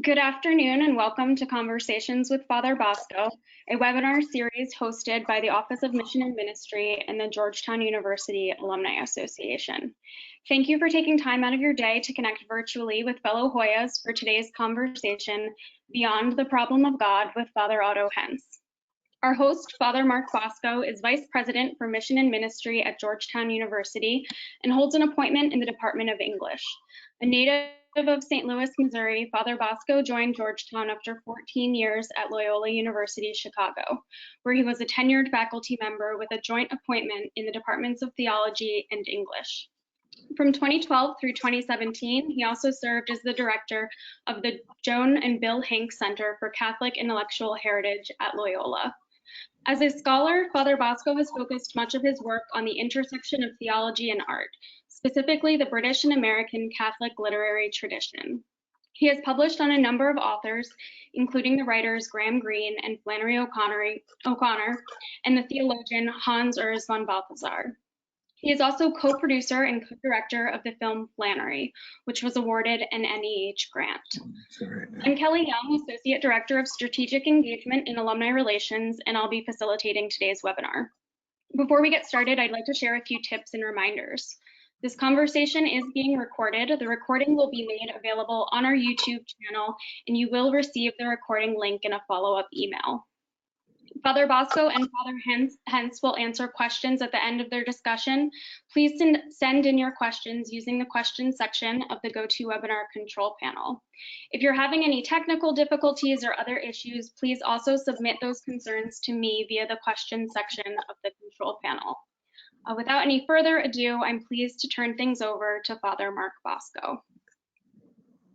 Good afternoon and welcome to Conversations with Father Bosco, a webinar series hosted by the Office of Mission and Ministry and the Georgetown University Alumni Association. Thank you for taking time out of your day to connect virtually with fellow Hoyas for today's conversation, Beyond the Problem of God with Father Otto Hentz. Our host, Father Mark Bosco, is Vice President for Mission and Ministry at Georgetown University and holds an appointment in the Department of English. A native of St. Louis, Missouri, Father Bosco joined Georgetown after 14 years at Loyola University, Chicago, where he was a tenured faculty member with a joint appointment in the departments of Theology and English. From 2012 through 2017, he also served as the director of the Joan and Bill Hanks Center for Catholic Intellectual Heritage at Loyola. As a scholar, Father Bosco has focused much of his work on the intersection of theology and art, specifically the British and American Catholic literary tradition. He has published on a number of authors, including the writers Graham Greene and Flannery O'Connor, and the theologian Hans Urs von Balthasar. He is also co-producer and co-director of the film Flannery, which was awarded an NEH grant. I'm Kelly Young, Associate Director of Strategic Engagement and Alumni Relations, and I'll be facilitating today's webinar. Before we get started, I'd like to share a few tips and reminders. This conversation is being recorded. The recording will be made available on our YouTube channel, and you will receive the recording link in a follow-up email. Father Bosco and Father Hentz will answer questions at the end of their discussion. Please send in your questions using the questions section of the GoToWebinar control panel. If you're having any technical difficulties or other issues, please also submit those concerns to me via the questions section of the control panel. Without any further ado, I'm pleased to turn things over to Father Mark Bosco.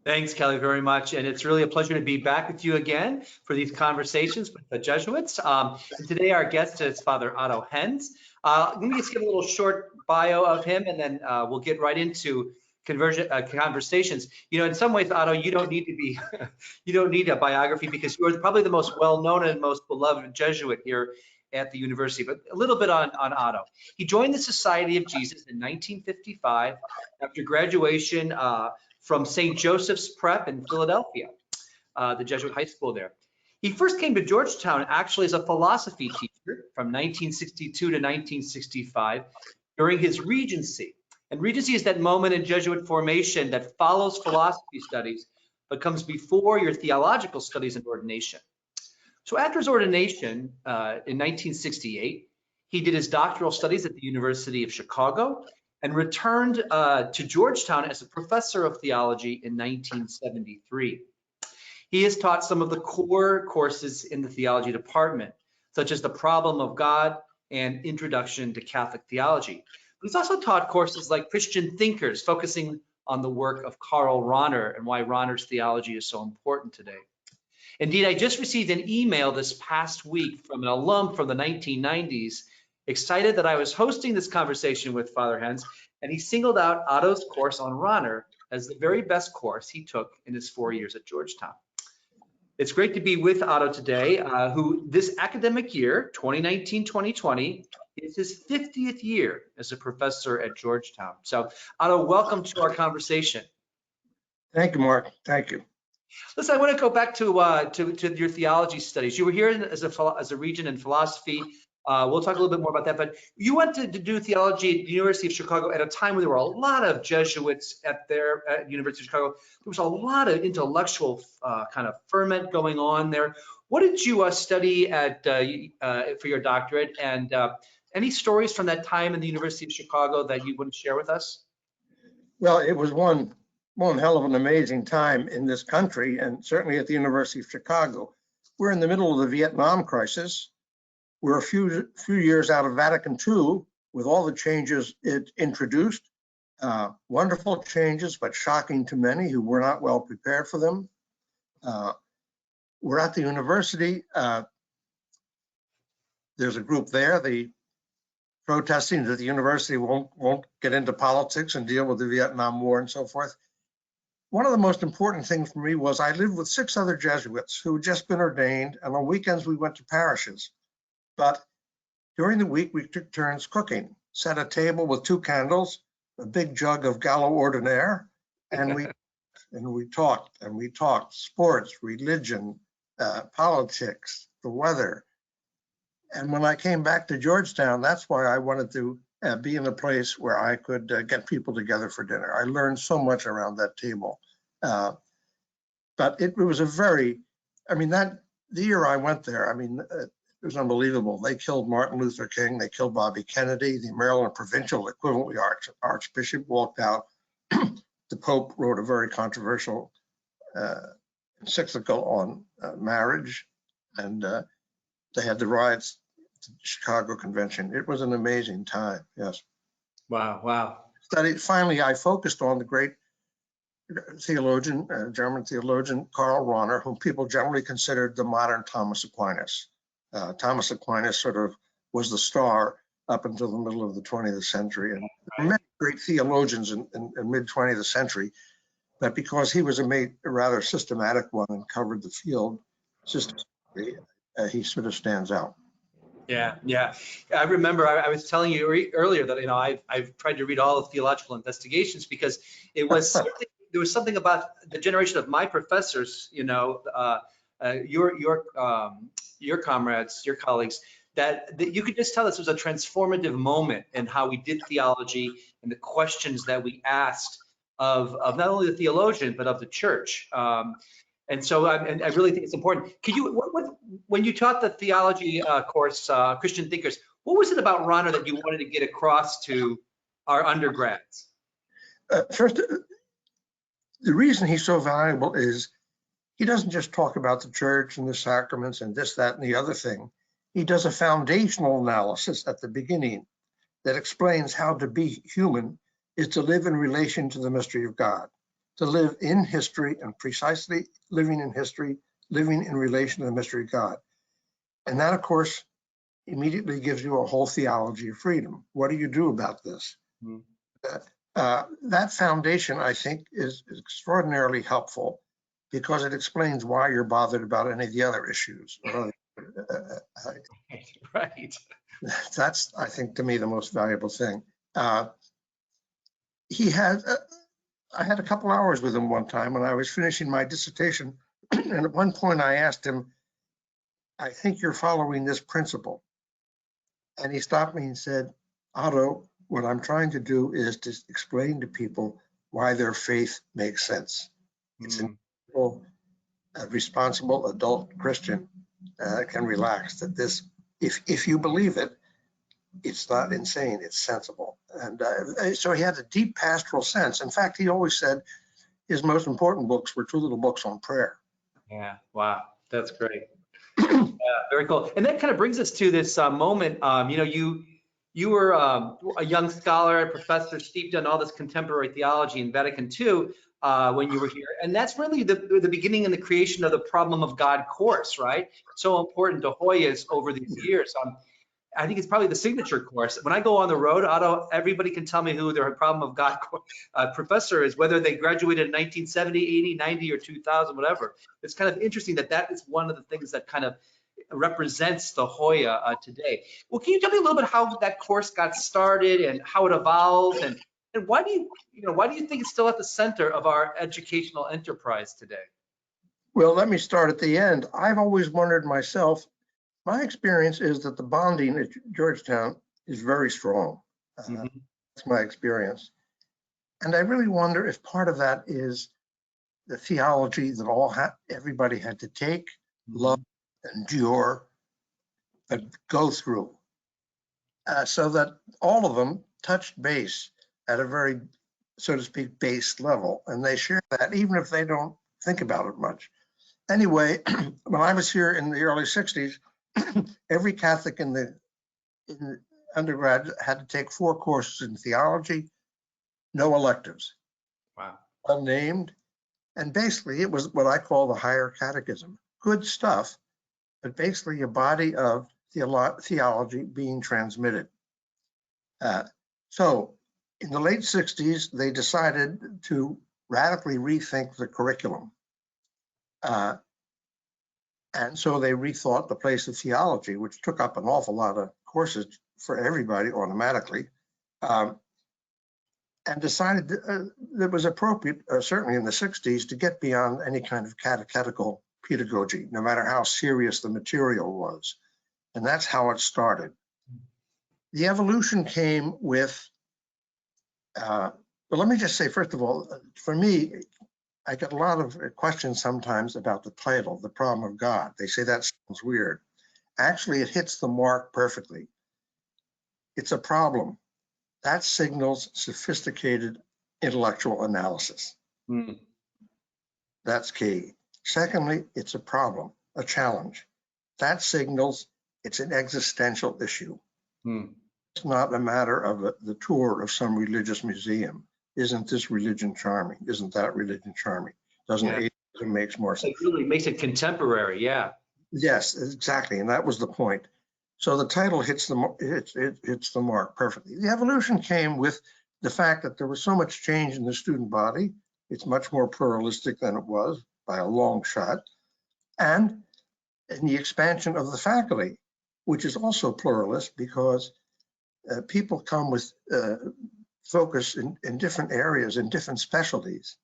Thanks, Kelly, very much. And it's really a pleasure to be back with you again for these conversations with the Jesuits. And today our guest is Father Otto Henz. Let me just give a little short bio of him, and then we'll get right into conversations. You know, in some ways, Otto, you don't need to be, you don't need a biography because you're probably the most well-known and most beloved Jesuit here at the university. But a little bit on Otto. He joined the Society of Jesus in 1955 after graduation from St. Joseph's Prep in Philadelphia, the Jesuit high school there. He first came to Georgetown actually as a philosophy teacher from 1962 to 1965 during his regency. And regency is that moment in Jesuit formation that follows philosophy studies but comes before your theological studies and ordination. So after his ordination in 1968, he did his doctoral studies at the University of Chicago and returned to Georgetown as a professor of theology in 1973. He has taught some of the core courses in the theology department, such as The Problem of God and Introduction to Catholic Theology. But he's also taught courses like Christian Thinkers, focusing on the work of Karl Rahner and why Rahner's theology is so important today. Indeed, I just received an email this past week from an alum from the 1990s, excited that I was hosting this conversation with Father Henz, and he singled out Otto's course on Rahner as the very best course he took in his 4 years at Georgetown. It's great to be with Otto today, who this academic year, 2019-2020, is his 50th year as a professor at Georgetown. So, Otto, welcome to our conversation. Thank you, Mark. Thank you. Listen, I want to go back to your theology studies. You were here as a regent in philosophy. We'll talk a little bit more about that, but you went to do theology at the University of Chicago at a time when there were a lot of Jesuits at the University of Chicago. There was a lot of intellectual kind of ferment going on there. What did you study at for your doctorate, and any stories from that time in the University of Chicago that you want to share with us? Well, it was one hell of an amazing time in this country, and certainly at the University of Chicago. We're in the middle of the Vietnam crisis. We're a few years out of Vatican II with all the changes it introduced. Wonderful changes, but shocking to many who were not well prepared for them. We're at the university. There's a group there, the protesting that the university won't get into politics and deal with the Vietnam War and so forth. One of the most important things for me was I lived with 6 other Jesuits who had just been ordained, and on weekends we went to parishes. But during the week, we took turns cooking, set a table with 2 candles, a big jug of Gallo Ordinaire, and and we talked sports, religion, politics, the weather. And when I came back to Georgetown, that's why I wanted to be in a place where I could get people together for dinner. I learned so much around that table. But it was a very, I mean, the year I went there, I mean, it was unbelievable. They killed Martin Luther King. They killed Bobby Kennedy. The Maryland provincial equivalent, the Archbishop, walked out. The Pope wrote a very controversial encyclical on marriage, and they had the riots at the Chicago Convention. It was an amazing time, yes. Wow, wow. Finally, I focused on the great theologian, German theologian, Karl Rahner, whom people generally considered the modern Thomas Aquinas. Thomas Aquinas sort of was the star up until the middle of the 20th century. And there were many great theologians in mid 20th century, but because he was a rather systematic one and covered the field systematically, he sort of stands out. Yeah, yeah. I remember I was telling you earlier that, you know, I've tried to read all the theological investigations because it was there was something about the generation of my professors, you know, your comrades, your colleagues, that you could just tell this was a transformative moment in how we did theology and the questions that we asked of not only the theologian but of the church. And so I really think it's important. Can you, when you taught the theology course, Christian Thinkers, what was it about Rahner that you wanted to get across to our undergrads? First, the reason he's so valuable is he doesn't just talk about the church and the sacraments and this, that, and the other thing. He does a foundational analysis at the beginning that explains how to be human is to live in relation to the mystery of God, to live in history, and precisely living in history, living in relation to the mystery of God. And that, of course, immediately gives you a whole theology of freedom. What do you do about this? That foundation, I think, is extraordinarily helpful because it explains why you're bothered about any of the other issues. Right. That's, I think, to me, the most valuable thing. I had a couple hours with him one time when I was finishing my dissertation. And at one point I asked him, I think you're following this principle. And he stopped me and said, Otto, what I'm trying to do is to explain to people why their faith makes sense. It's a responsible adult Christian can relax that this, if you believe it, it's not insane, it's sensible. And so he had a deep pastoral sense. In fact, he always said his most important books were two little books on prayer. Yeah, wow, that's great. Yeah, very cool. And that kind of brings us to this moment. You know, you were a young scholar, a professor steeped in all this contemporary theology in Vatican II when you were here. And that's really the beginning and the creation of the Problem of God course, right? So important to Hoyas over these years. I think it's probably the signature course. When I go on the road, Otto, everybody can tell me who their Problem of God professor is, whether they graduated in 1970, 80, 90, or 2000, whatever. It's kind of interesting that is one of the things that kind of represents the Hoya today. Well, can you tell me a little bit how that course got started and how it evolved, and why do you think it's still at the center of our educational enterprise today? Well, let me start at the end. I've always wondered myself. My experience is that the bonding at Georgetown is very strong. That's my experience. And I really wonder if part of that is the theology that everybody had to take, love, endure, and go through. So that all of them touched base at a very, so to speak, base level. And they share that even if they don't think about it much. Anyway, when I was here in the early 60s, every Catholic in the undergrad had to take 4 courses in theology, no electives. Wow. Unnamed. And basically it was what I call the higher catechism. Good stuff, but basically a body of theology being transmitted. So in the late 60s, they decided to radically rethink the curriculum. And so they rethought the place of theology, which took up an awful lot of courses for everybody automatically. and decided that it was appropriate, certainly in the 60s, to get beyond any kind of catechetical pedagogy, no matter how serious the material was. And that's how it started. The evolution came with, well, let me just say, first of all, for me, I get a lot of questions sometimes about the title, The Problem of God. They say that sounds weird. Actually, it hits the mark perfectly. It's a problem. That signals sophisticated intellectual analysis. Mm. That's key. Secondly, it's a problem, a challenge. That signals it's an existential issue. Mm. It's not a matter of the tour of some religious museum. Isn't this religion charming? Isn't that religion charming? Doesn't Yeah. it makes more sense? It really makes it contemporary, yeah. Yes, exactly, and that was the point. So the title hits the mark perfectly. The evolution came with the fact that there was so much change in the student body. It's much more pluralistic than it was by a long shot, and in the expansion of the faculty, which is also pluralist because people come with focus in different areas, in different specialties,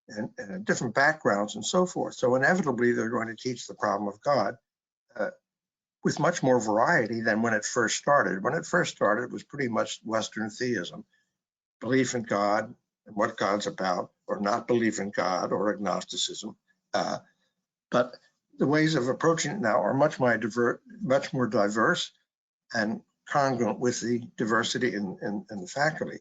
and different backgrounds and so forth. So inevitably, they're going to teach the problem of God with much more variety than when it first started. When it first started, it was pretty much Western theism, belief in God and what God's about, or not belief in God, or agnosticism. But the ways of approaching it now are much more diverse and congruent with the diversity in the faculty.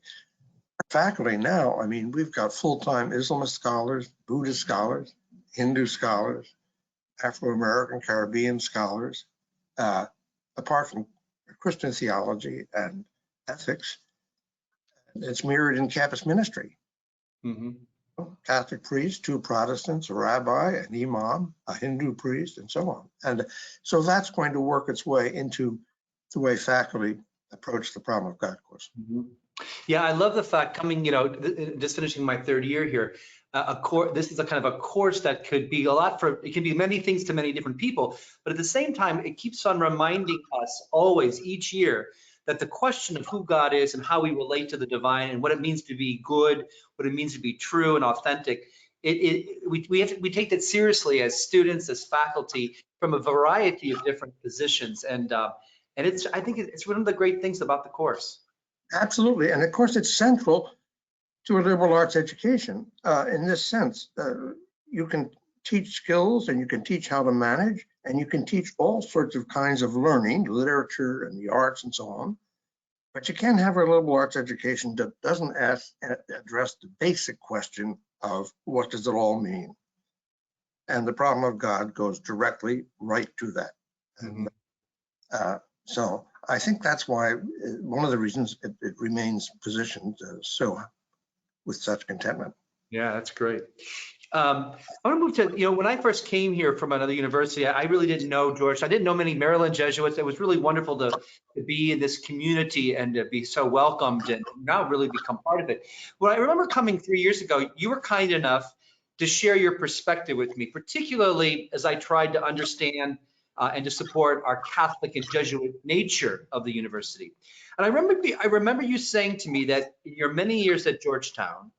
Faculty now, I mean, we've got full-time Islamist scholars, Buddhist scholars, Hindu scholars, Afro-American, Caribbean scholars, apart from Christian theology and ethics. It's mirrored in campus ministry. Mm-hmm. Catholic priest, 2 Protestants, a rabbi, an imam, a Hindu priest, and so on. And so that's going to work its way into the way faculty approach the problem of God course. Mm-hmm. Yeah, I love the fact coming, just finishing my 3rd year here, this is a kind of a course that could be it can be many things to many different people, but at the same time, it keeps on reminding us always, each year, that the question of who God is and how we relate to the divine and what it means to be good, what it means to be true and authentic, we take that seriously as students, as faculty, from a variety of different positions, and I think it's one of the great things about the course. Absolutely, and of course it's central to a liberal arts education in this sense. You can teach skills and you can teach how to manage and you can teach all sorts of kinds of learning, literature and the arts and so on, but you can't have a liberal arts education that doesn't address the basic question of what does it all mean? And the problem of God goes directly right to that. Mm-hmm. So I think that's why one of the reasons it remains positioned with such contentment. Yeah, that's great. I want to move to, when I first came here from another university, I really didn't know Georgetown. I didn't know many Maryland Jesuits. It was really wonderful to be in this community and to be so welcomed and now really become part of it. Well, I remember coming 3 years ago, you were kind enough to share your perspective with me, particularly as I tried to understand and to support our Catholic and Jesuit nature of the university. And I remember you saying to me that in your many years at Georgetown,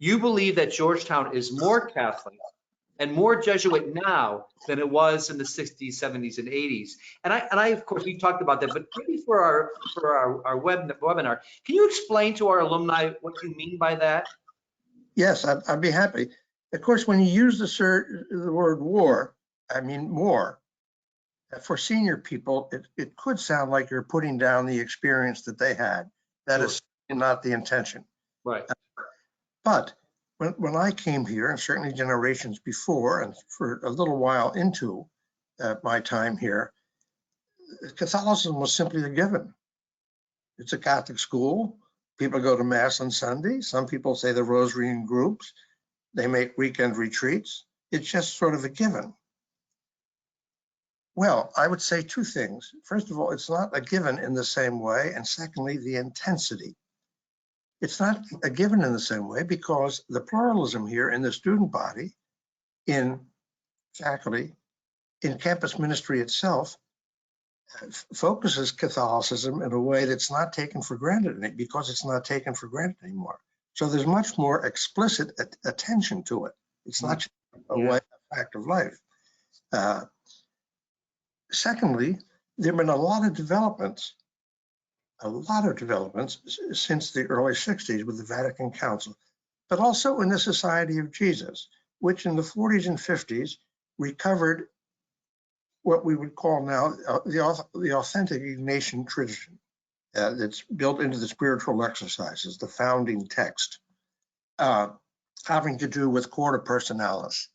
you believe that Georgetown is more Catholic and more Jesuit now than it was in the 60s, 70s, and 80s. And I of course, we talked about that, but maybe for our webinar, can you explain to our alumni what you mean by that? Yes, I'd be happy. Of course, when you use the word war, I mean more. For senior people, it could sound like you're putting down the experience that they had. That Sure. is not the intention. Right. But when I came here, and certainly generations before, and for a little while into my time here, Catholicism was simply a given. It's a Catholic school. People go to Mass on Sunday. Some people say the rosary in groups. They make weekend retreats. It's just sort of a given. Well, I would say 2 things. First of all, it's not a given in the same way. And secondly, the intensity. It's not a given in the same way because the pluralism here in the student body, in faculty, in campus ministry itself, focuses Catholicism in a way that's not taken for granted because it's not taken for granted anymore. So there's much more explicit attention to it. It's not just a fact of life. Secondly, there have been a lot of developments since the early 60s with the Vatican Council, but also in the Society of Jesus, which in the 40s and 50s recovered what we would call now the authentic Ignatian tradition that's built into the spiritual exercises, the founding text, having to do with cor personalis,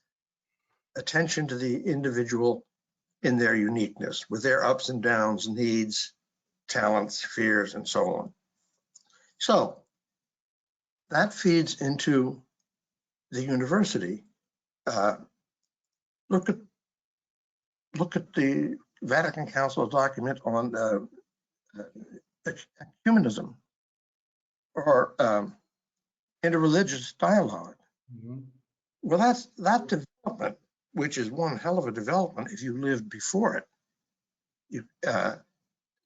attention to the individual in their uniqueness, with their ups and downs, needs, talents, fears, and so on. So that feeds into the university. Look at the Vatican Council document on ecumenism or interreligious dialogue. Mm-hmm. Well, that development, which is one hell of a development if you lived before it.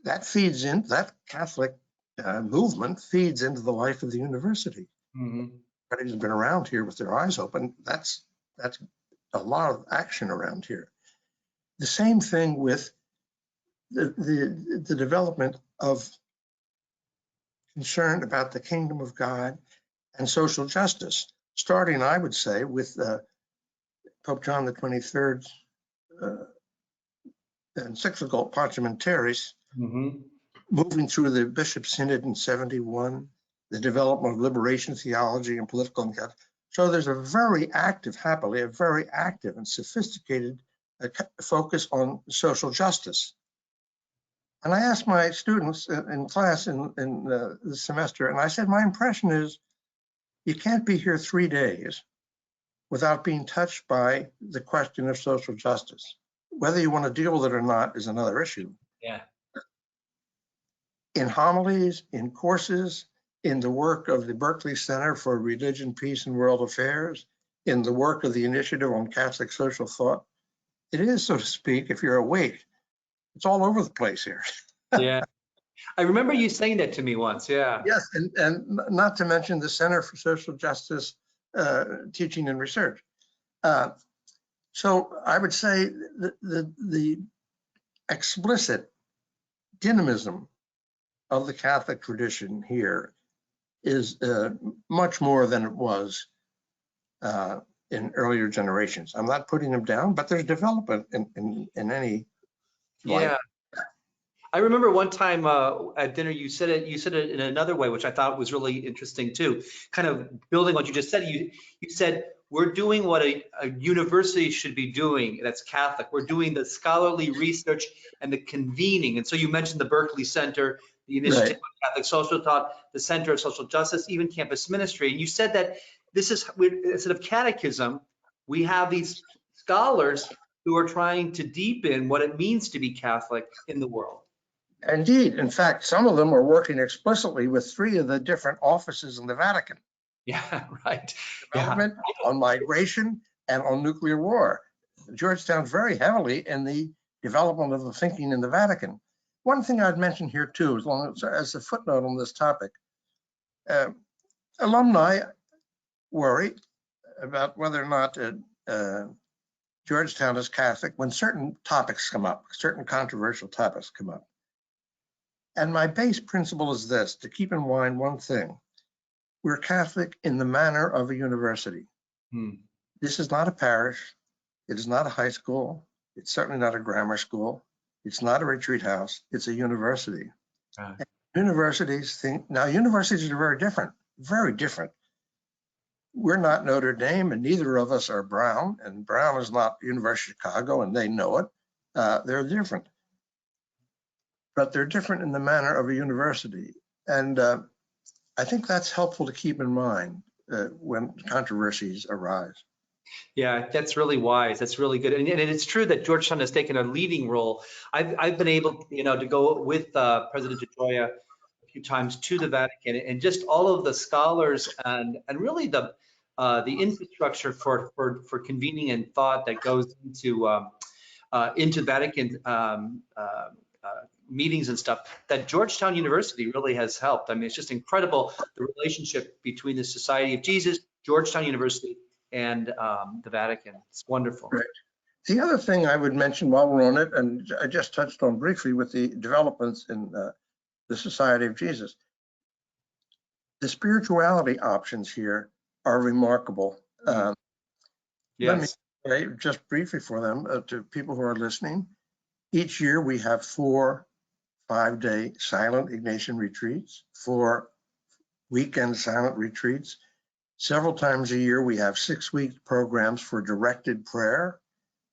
That feeds in, that Catholic movement feeds into the life of the university. Mm-hmm. Everybody who's been around here with their eyes open, that's a lot of action around here. The same thing with the development of concern about the kingdom of God and social justice, starting, I would say, with Pope John the 23rd's encyclical Pacem in Terris, moving through the Bishop Synod in 71, the development of liberation theology and political. So there's a very active, happily, a very active and sophisticated focus on social justice. And I asked my students in class in the semester, and I said, my impression is you can't be here 3 days without being touched by the question of social justice. Whether you want to deal with it or not is another issue. Yeah. In homilies, in courses, in the work of the Berkeley Center for Religion, Peace, and World Affairs, in the work of the Initiative on Catholic Social Thought, it is, so to speak, if you're awake, it's all over the place here. Yeah. I remember you saying that to me once. Yeah. Yes, and not to mention the Center for Social Justice Teaching and Research. So I would say the explicit dynamism of the Catholic tradition here is much more than it was in earlier generations. I'm not putting them down, but there's development in any life. Yeah. I remember one time at dinner, you said it in another way, which I thought was really interesting too. Kind of building what you just said, you said, we're doing what a university should be doing that's Catholic. We're doing the scholarly research and the convening. And so you mentioned the Berkeley Center, the Initiative on Catholic Social Thought, the Center of Social Justice, even campus ministry. And you said that this is, instead of catechism, we have these scholars who are trying to deepen what it means to be Catholic in the world. Indeed. In fact, some of them are working explicitly with 3 of the different offices in the Vatican. Yeah, right. Development on migration and on nuclear war. Georgetown's very heavily in the development of the thinking in the Vatican. One thing I'd mention here too, as a footnote on this topic, alumni worry about whether or not Georgetown is Catholic when certain topics come up, certain controversial topics come up. And my base principle is this, to keep in mind one thing. We're Catholic in the manner of a university. This is not a parish. It is not a high school. It's certainly not a grammar school. It's not a retreat house. It's a university. Universities think, now universities are very different, very different. We're not Notre Dame, and neither of us are Brown, and Brown is not University of Chicago, and they know it. They're different. But they're different in the manner of a university. And I think that's helpful to keep in mind when controversies arise. Yeah, that's really wise. That's really good. And it's true that Georgetown has taken a leading role. I've been able, to go with President DeGioia a few times to the Vatican, and just all of the scholars and really the infrastructure for convening and thought that goes into Vatican meetings and stuff, that Georgetown University really has helped. I mean, it's just incredible, the relationship between the Society of Jesus, Georgetown University, and the Vatican. It's wonderful. Right. The other thing I would mention while we're on it, and I just touched on briefly with the developments in the Society of Jesus, the spirituality options here are remarkable. Yes. Let me say just briefly for them, to people who are listening. Each year we have 4 5-day silent Ignatian retreats, 4 weekend silent retreats. Several times a year we have 6-week programs for directed prayer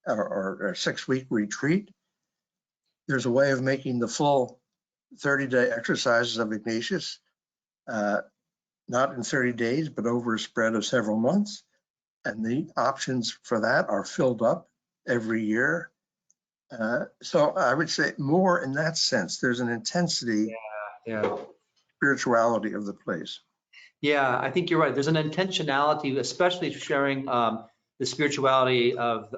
or a 6-week retreat. There's a way of making the full 30-day exercises of Ignatius, not in 30 days, but over a spread of several months. And the options for that are filled up every year. So I would say more in that sense. There's an intensity, spirituality of the place. Yeah, I think you're right. There's an intentionality, especially sharing the spirituality of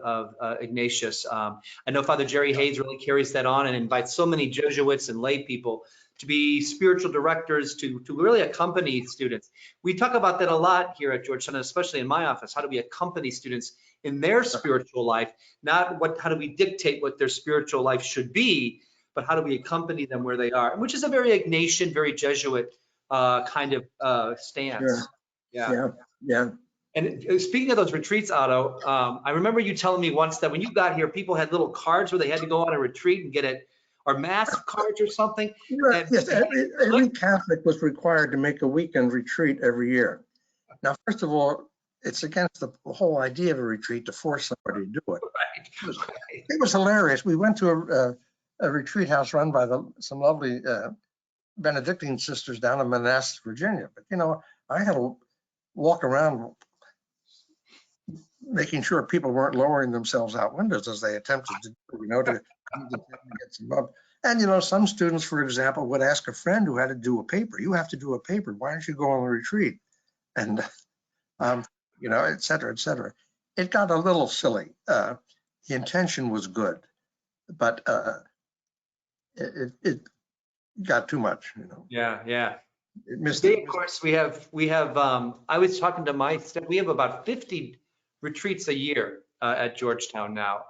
Ignatius. I know Father Jerry Hayes really carries that on and invites so many Jesuits and lay people to be spiritual directors, to really accompany students. We talk about that a lot here at Georgetown, especially in my office. How do we accompany students in their spiritual life? Not how do we dictate what their spiritual life should be, but how do we accompany them where they are, which is a very Ignatian, very Jesuit kind of stance. Sure. Yeah. And speaking of those retreats, Otto, I remember you telling me once that when you got here, people had little cards where they had to go on a retreat and get it, or mass cards or something. Right. Yes, every Catholic was required to make a weekend retreat every year. Now, first of all, it's against the whole idea of a retreat to force somebody to do it. Right. It was hilarious. We went to a retreat house run by some lovely Benedictine sisters down in Manassas, Virginia. But, you know, I had to walk around making sure people weren't lowering themselves out windows as they attempted to, to get some love. And, you know, some students, for example, would ask a friend who had to do a paper, you have to do a paper, why don't you go on a retreat? And, et cetera, et cetera. It got a little silly. The intention was good, but it got too much, Yeah. It missed Today, of course, we have. I was talking to my staff. We have about 50 retreats a year at Georgetown now.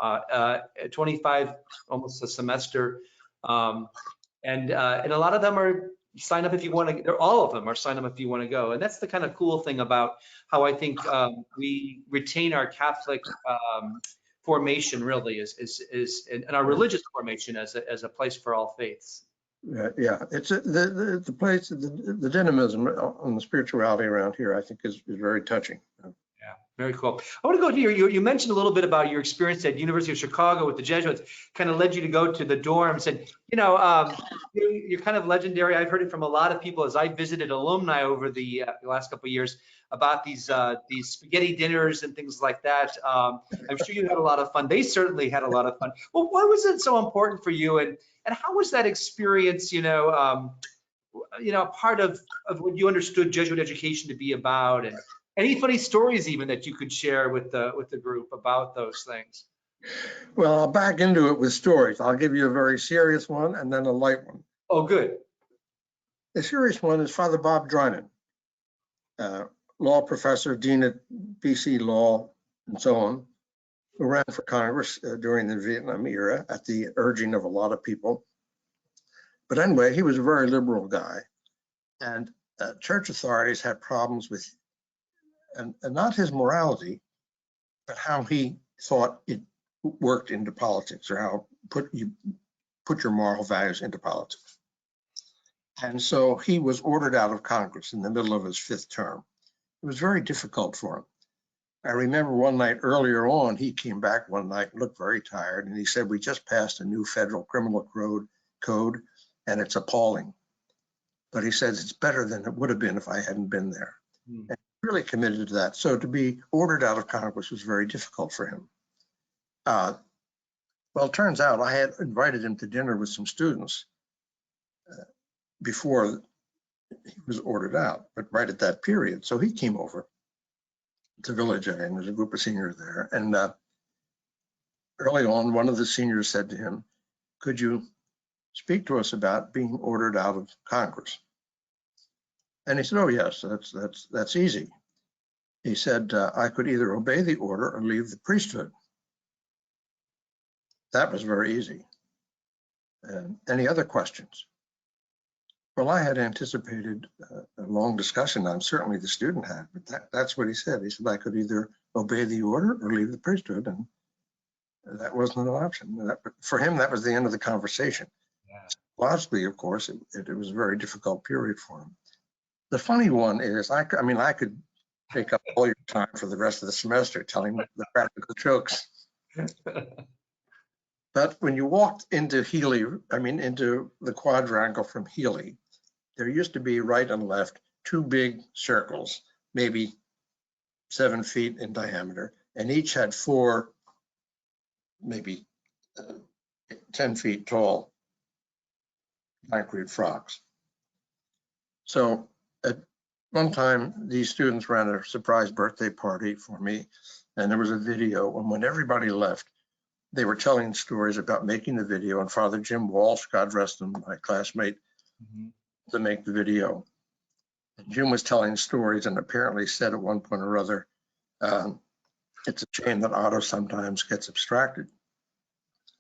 25, almost a semester, and a lot of them are sign up if you want to. All of them are sign up if you want to go, and that's the kind of cool thing about how I think we retain our Catholic formation. Really, is and our religious formation as a place for all faiths. Yeah, it's the place, the dynamism on the spirituality around here, I think is very touching. Yeah, very cool. I want to go to you mentioned a little bit about your experience at University of Chicago with the Jesuits, kind of led you to go to the dorms, and you're kind of legendary. I've heard it from a lot of people as I visited alumni over the last couple of years about these spaghetti dinners and things like that. I'm sure you had a lot of fun. They certainly had a lot of fun. Well, why was it so important for you, and how was that experience? Part of what you understood Jesuit education to be about, and any funny stories even that you could share with the group about those things. Well, I'll back into it with stories. I'll give you a very serious one and then a light one. Oh, good. The serious one is Father Bob Drynan, law professor, dean at BC Law, and so on, who ran for Congress during the Vietnam era at the urging of a lot of people. But anyway, he was a very liberal guy, and church authorities had problems with, and not his morality, but how he thought it worked into politics, or how you put your moral values into politics. And so he was ordered out of Congress in the middle of his 5th term. It was very difficult for him. I remember one night earlier on, he came back one night, looked very tired, and he said, "We just passed a new federal criminal code, and it's appalling." But he says it's better than it would have been if I hadn't been there. And he really committed to that. So to be ordered out of Congress was very difficult for him. Well, it turns out I had invited him to dinner with some students before he was ordered out, but right at that period. So he came over to Village A, and there's a group of seniors there. And early on, one of the seniors said to him, "Could you speak to us about being ordered out of Congress. And he said, oh yes, that's easy. He said, I could either obey the order or leave the priesthood. That was very easy. Any other questions? Well, I had anticipated a long discussion. I'm certainly the student had, but that's what he said. He said I could either obey the order or leave the priesthood, and that wasn't an option. For him, that was the end of the conversation. Yeah. Logically, of course, it was a very difficult period for him. The funny one is, I could take up all your time for the rest of the semester telling the practical jokes. But when you walked into Healy, into the quadrangle from Healy, there used to be right and left 2 big circles, maybe 7 feet in diameter, and each had 4, maybe 10 feet tall concrete frogs. So at one time, these students ran a surprise birthday party for me, and there was a video, and when everybody left, they were telling stories about making the video, and Father Jim Walsh, God rest him, my classmate, to make the video. And Jim was telling stories and apparently said at one point or other, it's a shame that Otto sometimes gets abstracted.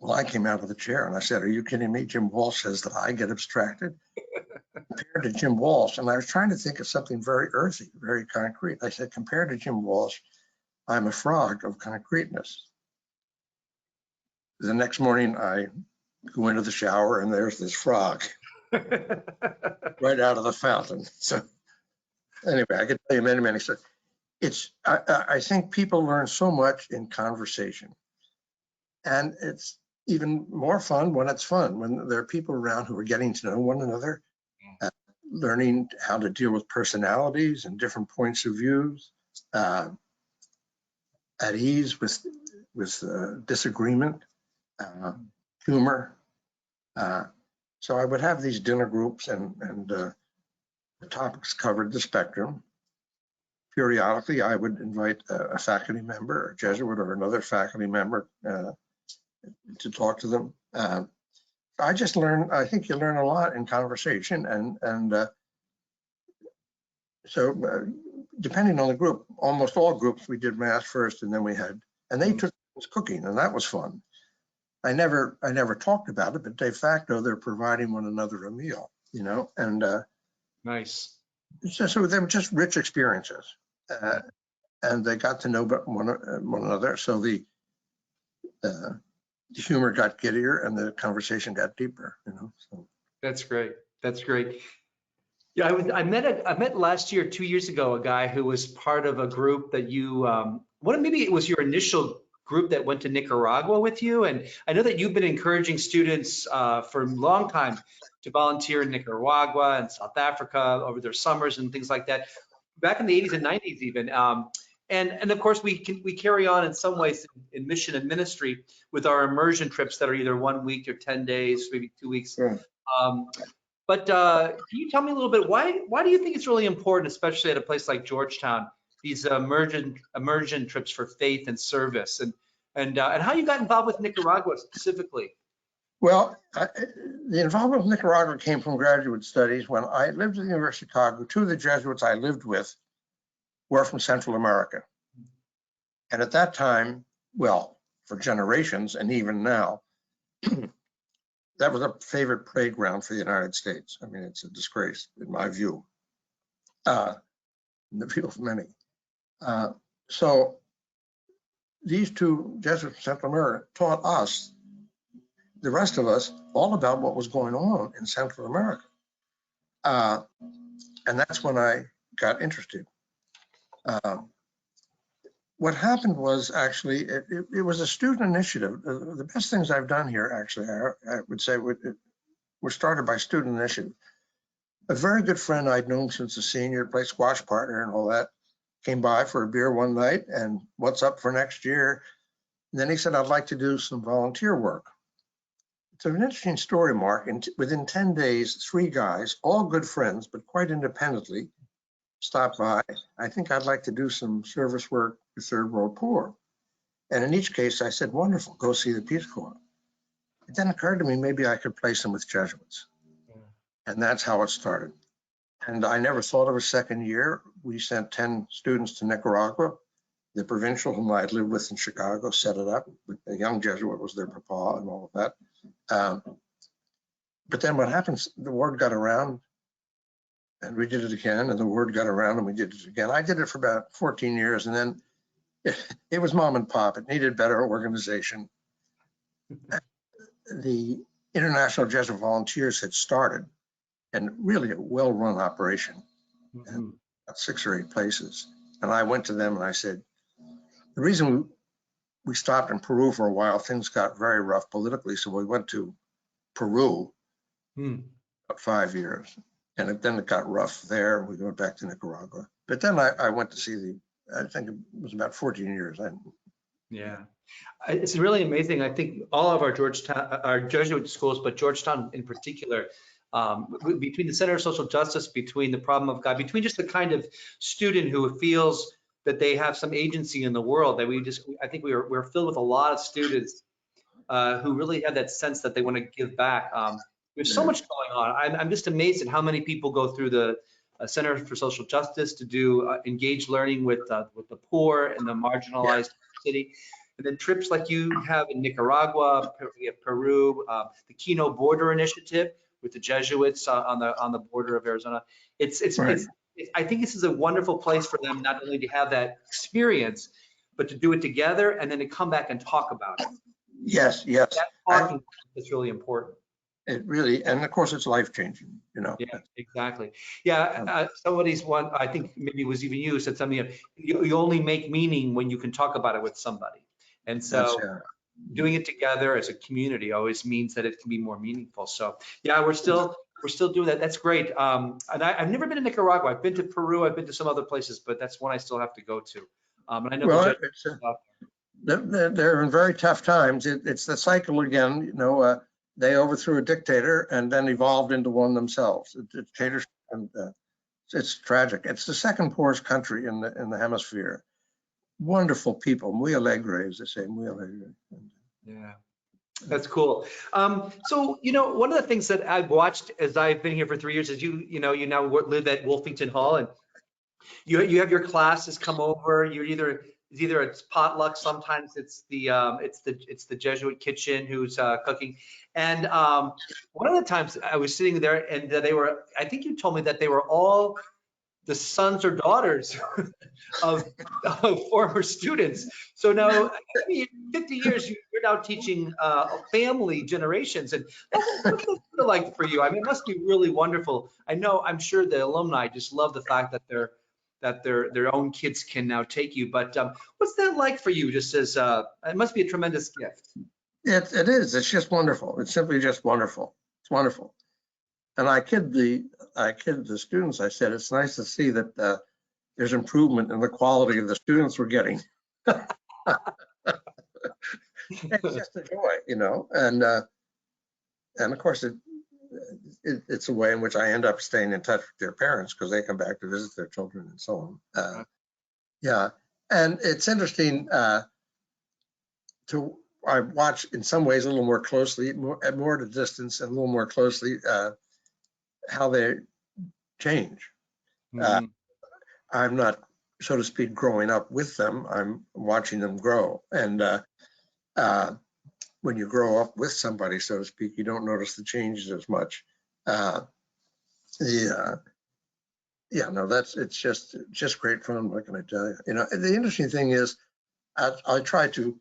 Well, I came out of the chair and I said, are you kidding me? Jim Walsh says that I get abstracted? Compared to Jim Walsh, and I was trying to think of something very earthy, very concrete. I said, compared to Jim Walsh, I'm a frog of concreteness. The next morning, I go into the shower and there's this frog right out of the fountain. So anyway, I could tell you many stories. I think people learn so much in conversation, and it's even more fun when it's fun, when there are people around who are getting to know one another, learning how to deal with personalities and different points of views, at ease with disagreement, humor. So I would have these dinner groups, and the topics covered the spectrum. Periodically, I would invite a faculty member, a Jesuit or another faculty member to talk to them. I just learned, I think you learn a lot in conversation, and so depending on the group, almost all groups, we did Mass first, and then they took cooking, and that was fun. I never talked about it, but de facto, they're providing one another a meal, and Nice. So they were just rich experiences, and they got to know one another. So the humor got giddier and the conversation got deeper. So. That's great. That's great. Yeah, I met last year, 2 years ago, a guy who was part of a group that you, maybe it was your initial group that went to Nicaragua with you. And I know that you've been encouraging students for a long time to volunteer in Nicaragua and South Africa over their summers and things like that, back in the 80s and 90s even. And of course, we carry on in some ways in mission and ministry with our immersion trips that are either 1 week or 10 days, maybe 2 weeks. Sure. But can you tell me a little bit, why do you think it's really important, especially at a place like Georgetown, these immersion trips for faith and service, and how you got involved with Nicaragua specifically? Well, the involvement with Nicaragua came from graduate studies. When I lived at the University of Chicago, 2 of the Jesuits I lived with were from Central America. And at that time, well, for generations and even now, that was a favorite playground for the United States. I mean, it's a disgrace in my view, in the view of many. So these 2 Jesuits from Central America taught us, the rest of us, all about what was going on in Central America. And that's when I got interested. What happened was actually, it was a student initiative. The best things I've done here, actually, I would say, were started by student initiative. A very good friend I'd known since a senior, played squash partner and all that, came by for a beer one night and what's up for next year? And then he said, I'd like to do some volunteer work. It's an interesting story, Mark. And within 10 days, 3 guys, all good friends, but quite independently, stopped by. I think I'd like to do some service work with Third World Poor. And in each case, I said, wonderful, go see the Peace Corps. it then occurred to me maybe I could place them with Jesuits. And that's how it started. And I never thought of a second year. We sent 10 students to Nicaragua. The provincial whom I had lived with in Chicago set it up. A young Jesuit was their papa and all of that. But then what happens, the word got around and we did it again, and the word got around and we did it again. I did it for about 14 years, and then it was mom and pop. It needed better organization. The International Jesuit Volunteers had started, and really a well-run operation, at 6 or 8 places. And I went to them and I said, the reason we stopped in Peru for a while, things got very rough politically, so we went to Peru about 5 years. And then it got rough there. We went back to Nicaragua. But then I went to see I think it was about 14 years. Yeah, it's really amazing. I think all of our Jesuit schools, but Georgetown in particular, between the Center of Social Justice, between the problem of God, between just the kind of student who feels that they have some agency in the world, that I think we're filled with a lot of students who really have that sense that they want to give back. There's so much going on. I'm just amazed at how many people go through the Center for Social Justice to do engaged learning with the poor and the marginalized city. And then trips like you have in Nicaragua, we have Peru, the Kino Border Initiative with the Jesuits on the border of Arizona. I think this is a wonderful place for them not only to have that experience, but to do it together and then to come back and talk about it. Yes. That talking is really important. It really, and of course it's life-changing, you know. Yeah, exactly. Yeah, somebody's one, I think maybe it was even you, said something, you only make meaning when you can talk about it with somebody. And so doing it together as a community always means that it can be more meaningful. So yeah, we're still doing that. That's great. And I've never been to Nicaragua. I've been to Peru. I've been to some other places, but that's one I still have to go to. And I know they're in very tough times. It's the cycle again, you know. They overthrew a dictator and then evolved into one themselves. A dictatorship, and it's tragic. It's the second poorest country in the hemisphere. Wonderful people, muy alegre, as they say, muy alegre. Yeah, that's cool. So, you know, one of the things that I've watched as I've been here for 3 years is you now live at Wolfington Hall, and you have your classes come over. Either it's potluck, sometimes it's the Jesuit kitchen who's cooking. And one of the times I was sitting there and I think you told me that they were all the sons or daughters of former students. So now, 50 years, you're now teaching family generations. And what's it like for you? I mean, it must be really wonderful. I'm sure the alumni just love the fact that their own kids can now take you. But what's that like for you? Just as it must be a tremendous gift. It is. It's just wonderful. It's simply just wonderful. It's wonderful. And I kid the students. I said, it's nice to see that there's improvement in the quality of the students we're getting. It's just a joy, you know. And of course, it's a way in which I end up staying in touch with their parents because they come back to visit their children and so on. Yeah, and it's interesting I watch in some ways a little more closely, more at a distance, and a little more closely how they change. I'm not, so to speak, growing up with them. I'm watching them grow, and when you grow up with somebody, so to speak, you don't notice the changes as much. It's just great fun. What can I tell you? You know, the interesting thing is, I try to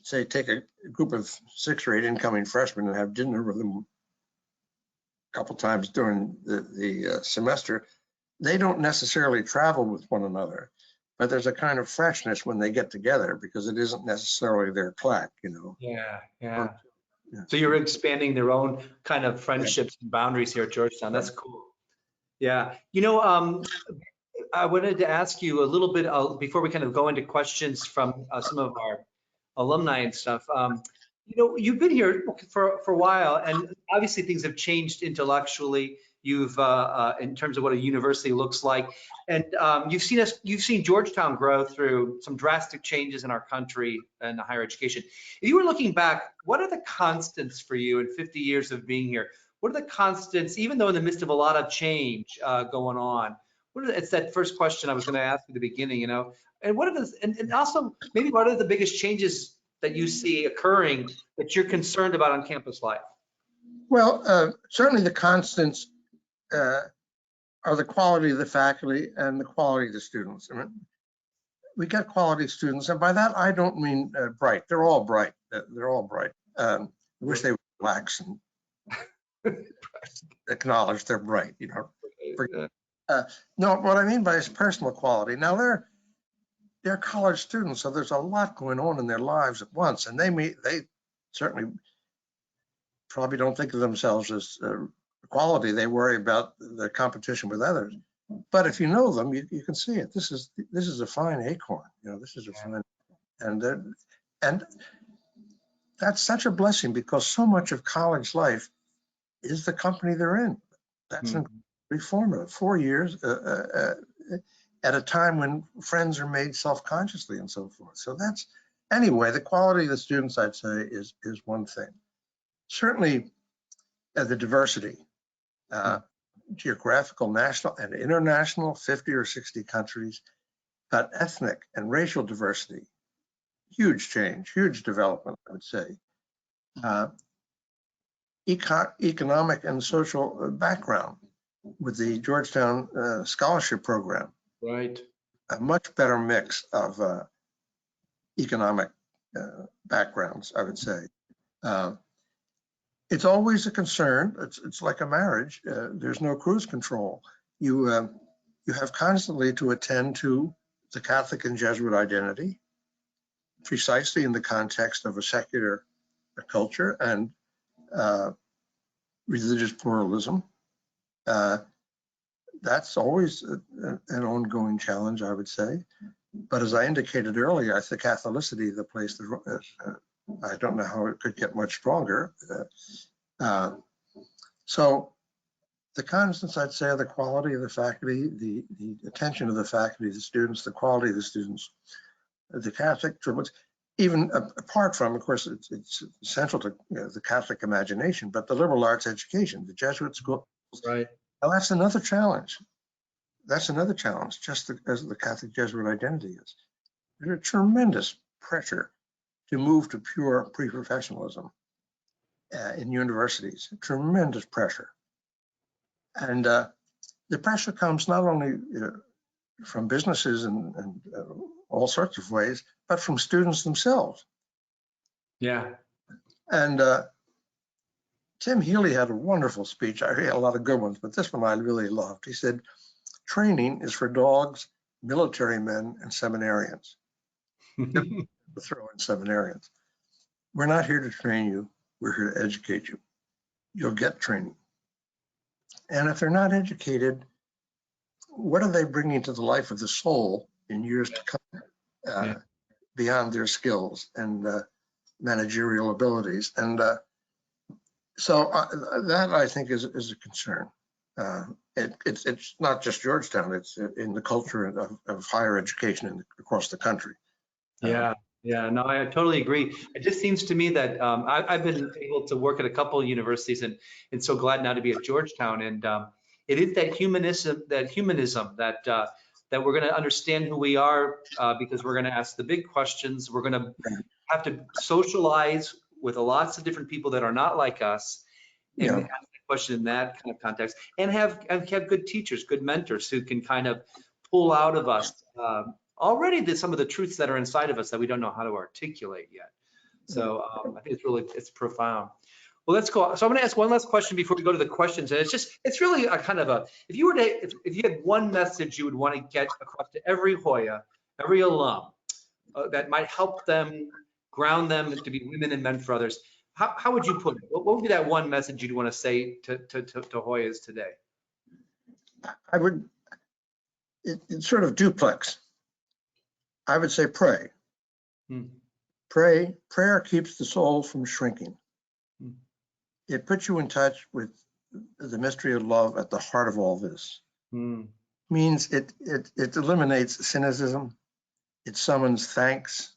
say take a group of 6 or 8 incoming freshmen and have dinner with them a couple times during the semester. They don't necessarily travel with one another, but there's a kind of freshness when they get together because it isn't necessarily their claque, you know. Yeah. So you're expanding their own kind of friendships and boundaries here at Georgetown. That's cool. Yeah. You know, I wanted to ask you a little bit before we kind of go into questions from some of our alumni and stuff. You know, you've been here for a while, and obviously things have changed intellectually. you've in terms of what a university looks like, and you've seen Georgetown grow through some drastic changes in our country and higher education. If you were looking back, what are the constants for you in 50 years of being here? What are the constants, even though in the midst of a lot of change going on? It's that first question I was going to ask at the beginning, you know, and what are the, and also maybe what are the biggest changes that you see occurring that you're concerned about on campus life? Well, certainly the constants are the quality of the faculty and the quality of the students. I mean, we get quality students, and by that I don't mean bright. They're all bright. They're all bright. I wish they would relax and acknowledge they're bright. You know. No, what I mean by is personal quality. Now they're college students, so there's a lot going on in their lives at once, and they certainly probably don't think of themselves as quality. They worry about the competition with others. But if you know them, you can see it. This is a fine acorn. You know, this is a fine, and that's such a blessing because so much of college life is the company they're in. That's incredibly formative. 4 years at a time when friends are made self-consciously and so forth. So that's, anyway, the quality of the students, I'd say, is one thing. Certainly the diversity, geographical, national, and international, 50 or 60 countries, but ethnic and racial diversity, huge change, huge development, I would say. Economic and social background with the Georgetown scholarship program. Right. A much better mix of economic backgrounds, I would say. It's always a concern. It's like a marriage. There's no cruise control. You have constantly to attend to the Catholic and Jesuit identity, precisely in the context of a secular culture and religious pluralism. That's always an ongoing challenge, I would say. But as I indicated earlier, I think Catholicity, the place that I don't know how it could get much stronger. So the constants, I'd say, are the quality of the faculty, the attention of the faculty, the students, the quality of the students, the Catholic tributes, even apart from, of course, it's central to the Catholic imagination, but the liberal arts education, the Jesuit schools. Right. Well, that's another challenge. That's another challenge, just as the Catholic Jesuit identity is. There's a tremendous pressure to move to pure pre-professionalism in universities, tremendous pressure. And the pressure comes not only from businesses and all sorts of ways, but from students themselves. Yeah. And Tim Healy had a wonderful speech. I had a lot of good ones, but this one I really loved. He said, training is for dogs, military men, and seminarians. Throw in seminarians. We're not here to train you. We're here to educate you. You'll get training. And if they're not educated, what are they bringing to the life of the soul in years to come beyond their skills and managerial abilities? And so that, I think, is a concern. It's not just Georgetown, it's in the culture of higher education across the country. Yeah, no, I totally agree. It just seems to me that I've been able to work at a couple of universities and so glad now to be at Georgetown. And it is that humanism that we're going to understand who we are because we're going to ask the big questions. We're going to have to socialize with lots of different people that are not like us and ask the question in that kind of context, and have good teachers, good mentors who can kind of pull out of us already some of the truths that are inside of us that we don't know how to articulate yet. So I think it's profound. Well, let's go. So I'm going to ask one last question before we go to the questions, and it's really a kind of if you had one message you would want to get across to every Hoya, every alum that might help them, ground them to be women and men for others, how would you put it? What would be that one message you'd want to say to Hoyas today? I would, it's sort of duplex. I would say pray. Prayer keeps the soul from shrinking. It puts you in touch with the mystery of love at the heart of all this. Means it eliminates cynicism, it summons thanks,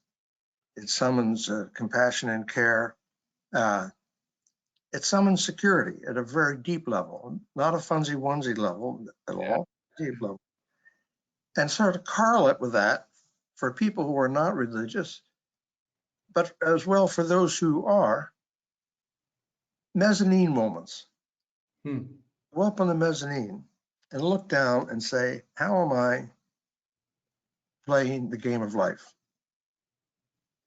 it summons compassion and care, it summons security at a very deep level, not a funsy onesie level at all, deep level. And sort of correlate with that for people who are not religious, but as well for those who are, mezzanine moments. Go up on the mezzanine and look down and say, how am I playing the game of life?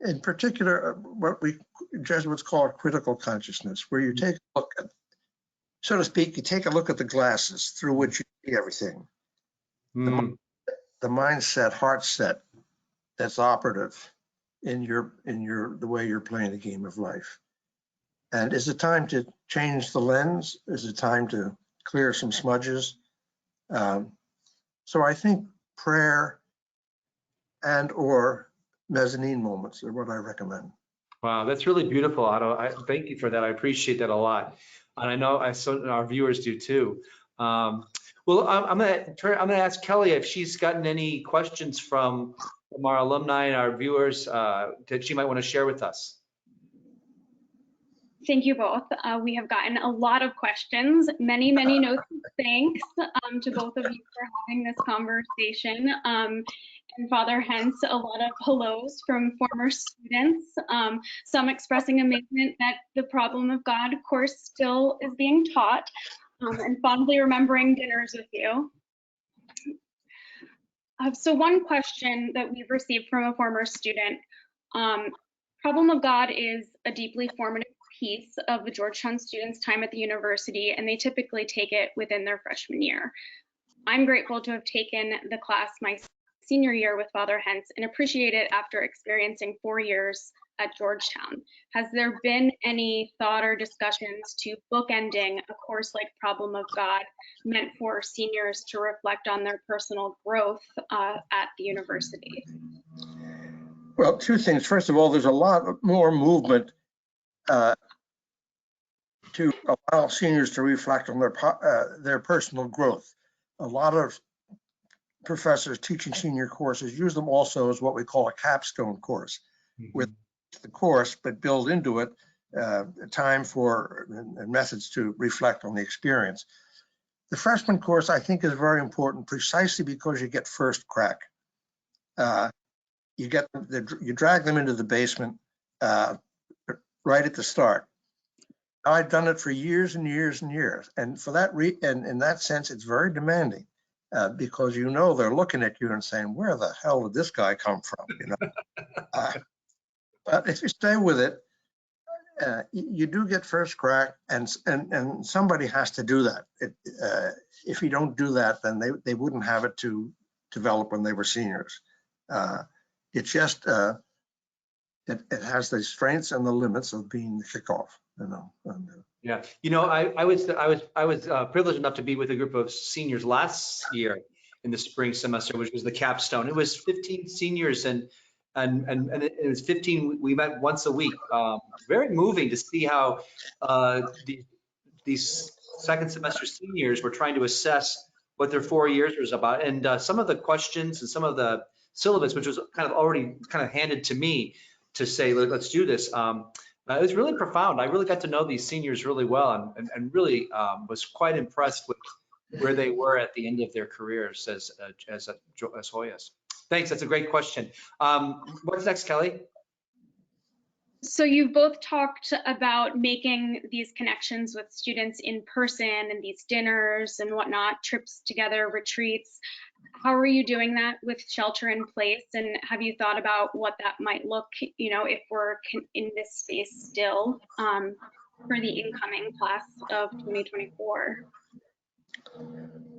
In particular, what we Jesuits call critical consciousness, where you take a look at, so to speak, you take a look at the glasses through which you see everything. The mindset, heart set that's operative in the way you're playing the game of life. And is it time to change the lens? Is it time to clear some smudges? So I think prayer and or mezzanine moments are what I recommend. Wow, that's really beautiful, Otto. Thank you for that. I appreciate that a lot, and I know our viewers do too. Well, I'm gonna ask Kelly if she's gotten any questions from our alumni and our viewers that she might want to share with us. Thank you both. We have gotten a lot of questions, many notes of thanks to both of you for having this conversation. And Father Hentz, a lot of hellos from former students, some expressing amazement that the problem of God course still is being taught, and fondly remembering dinners with you. So one question that we've received from a former student, problem of God is a deeply formative piece of the Georgetown students' time at the university, and they typically take it within their freshman year. I'm grateful to have taken the class my senior year with Father Hentz and appreciate it after experiencing 4 years at Georgetown. Has there been any thought or discussions to bookending a course like Problem of God meant for seniors to reflect on their personal growth at the university? Well, two things. First of all, there's a lot more movement to allow seniors to reflect on their personal growth. A lot of professors teaching senior courses use them also as what we call a capstone course, with the course, but build into it time for and methods to reflect on the experience. The freshman course, I think, is very important precisely because you get first crack. You drag them into the basement right at the start. I've done it for years and years and years, and for that and in that sense, it's very demanding because you know they're looking at you and saying, "Where the hell did this guy come from?" You know. But if you stay with it, you do get first crack, and somebody has to do that. If you don't do that, then they wouldn't have it to develop when they were seniors. It just it has the strengths and the limits of being the kickoff. You know. Yeah, you know, I was privileged enough to be with a group of seniors last year in the spring semester, which was the capstone. It was 15 seniors and it was 15. We met once a week. Very moving to see how these second semester seniors were trying to assess what their 4 years was about, and some of the questions and some of the syllabus, which was already handed to me to say, let's do this. It was really profound. I really got to know these seniors really well, and really was quite impressed with where they were at the end of their careers as Hoyas. Thanks. That's a great question. What's next, Kelly? So you've both talked about making these connections with students in person and these dinners and whatnot, trips together, retreats. How are you doing that with shelter in place? And have you thought about what that might look, you know, if we're in this space still for the incoming class of 2024?